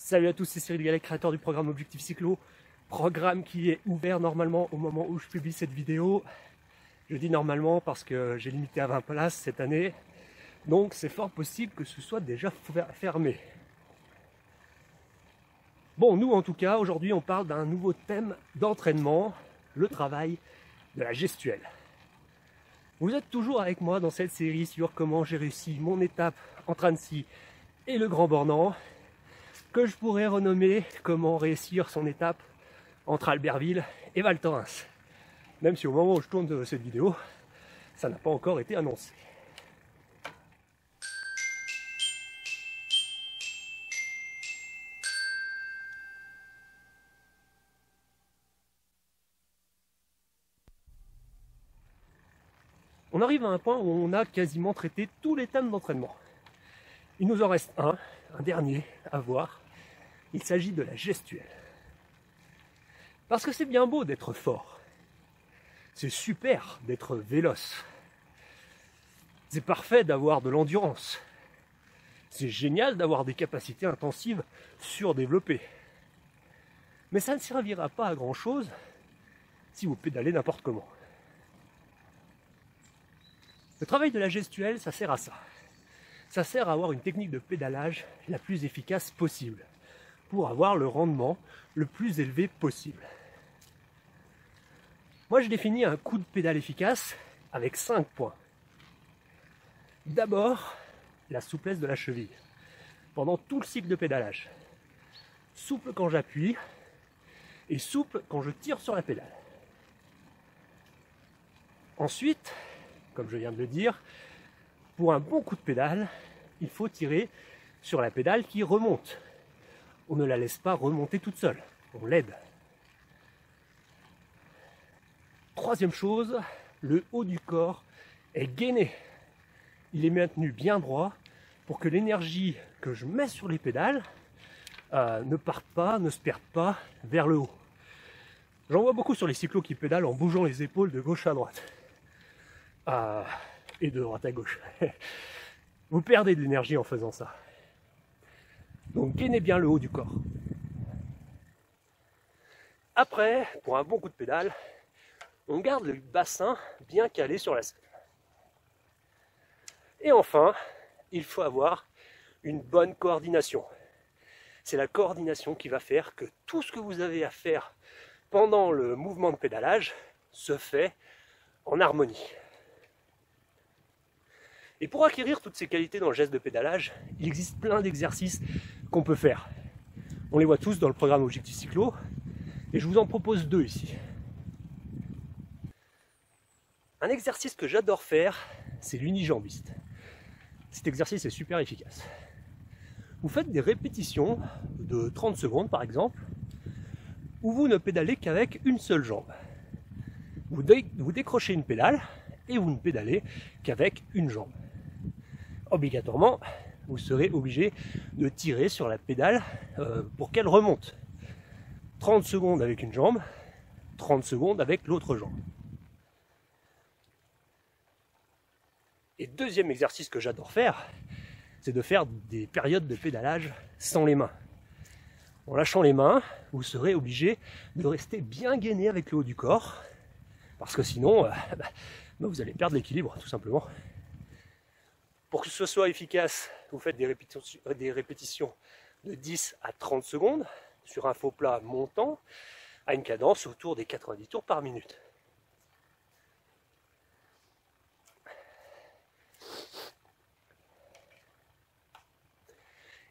Salut à tous, c'est Cyril Gallet, créateur du programme Objectif Cyclo. Programme qui est ouvert normalement au moment où je publie cette vidéo. Je dis normalement parce que j'ai limité à 20 places cette année. Donc c'est fort possible que ce soit déjà fermé. Bon, nous en tout cas, aujourd'hui on parle d'un nouveau thème d'entraînement, le travail de la gestuelle. Vous êtes toujours avec moi dans cette série sur comment j'ai réussi mon étape entre Annecy et le Grand Bornand, que je pourrais renommer comment réussir son étape entre Albertville et Val Thorens. Même si au moment où je tourne cette vidéo, ça n'a pas encore été annoncé. On arrive à un point où on a quasiment traité tous les thèmes d'entraînement. Il nous en reste un dernier à voir. Il s'agit de la gestuelle. Parce que c'est bien beau d'être fort. C'est super d'être véloce. C'est parfait d'avoir de l'endurance. C'est génial d'avoir des capacités intensives surdéveloppées. Mais ça ne servira pas à grand chose si vous pédalez n'importe comment. Le travail de la gestuelle, ça sert à ça. Ça sert à avoir une technique de pédalage la plus efficace possible, pour avoir le rendement le plus élevé possible. Moi, je définis un coup de pédale efficace avec 5 points. D'abord, la souplesse de la cheville, pendant tout le cycle de pédalage. Souple quand j'appuie et souple quand je tire sur la pédale. Ensuite, comme je viens de le dire, pour un bon coup de pédale, il faut tirer sur la pédale qui remonte. On ne la laisse pas remonter toute seule, on l'aide. Troisième chose, le haut du corps est gainé. Il est maintenu bien droit pour que l'énergie que je mets sur les pédales ne parte pas, ne se perde pas vers le haut. J'en vois beaucoup sur les cyclos qui pédalent en bougeant les épaules de gauche à droite. Et de droite à gauche. Vous perdez de l'énergie en faisant ça. Donc gainez bien le haut du corps. Après, pour un bon coup de pédale, on garde le bassin bien calé sur la selle. Et enfin, il faut avoir une bonne coordination. C'est la coordination qui va faire que tout ce que vous avez à faire pendant le mouvement de pédalage se fait en harmonie. Et pour acquérir toutes ces qualités dans le geste de pédalage, il existe plein d'exercices qu'on peut faire. On les voit tous dans le programme Objectif Cyclo, et je vous en propose 2 ici. Un exercice que j'adore faire, c'est l'unijambiste. Cet exercice est super efficace. Vous faites des répétitions de 30 secondes par exemple, où vous ne pédalez qu'avec une seule jambe. Vous décrochez une pédale et vous ne pédalez qu'avec une jambe. Obligatoirement, vous serez obligé de tirer sur la pédale pour qu'elle remonte. 30 secondes avec une jambe, 30 secondes avec l'autre jambe. Et deuxième exercice que j'adore faire, c'est de faire des périodes de pédalage sans les mains. En lâchant les mains, vous serez obligé de rester bien gainé avec le haut du corps, parce que sinon, vous allez perdre l'équilibre, tout simplement. Pour que ce soit efficace, vous faites des répétitions de 10 à 30 secondes sur un faux plat montant à une cadence autour des 90 tours par minute.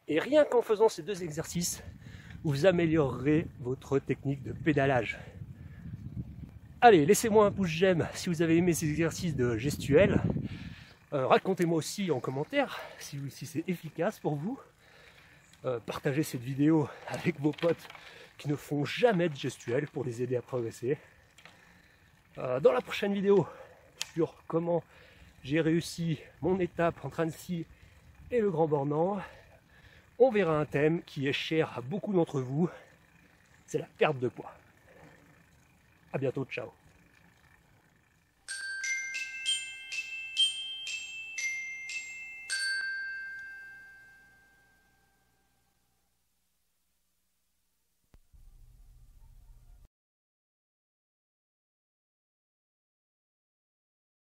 Et rien qu'en faisant ces 2 exercices, vous améliorerez votre technique de pédalage. Allez, laissez-moi un pouce j'aime si vous avez aimé ces exercices de gestuelle. Racontez-moi aussi en commentaire si c'est efficace pour vous. Partagez cette vidéo avec vos potes qui ne font jamais de gestuelle pour les aider à progresser. Dans la prochaine vidéo sur comment j'ai réussi mon étape entre Annecy et le Grand Bornand, on verra un thème qui est cher à beaucoup d'entre vous, c'est la perte de poids. À bientôt, ciao.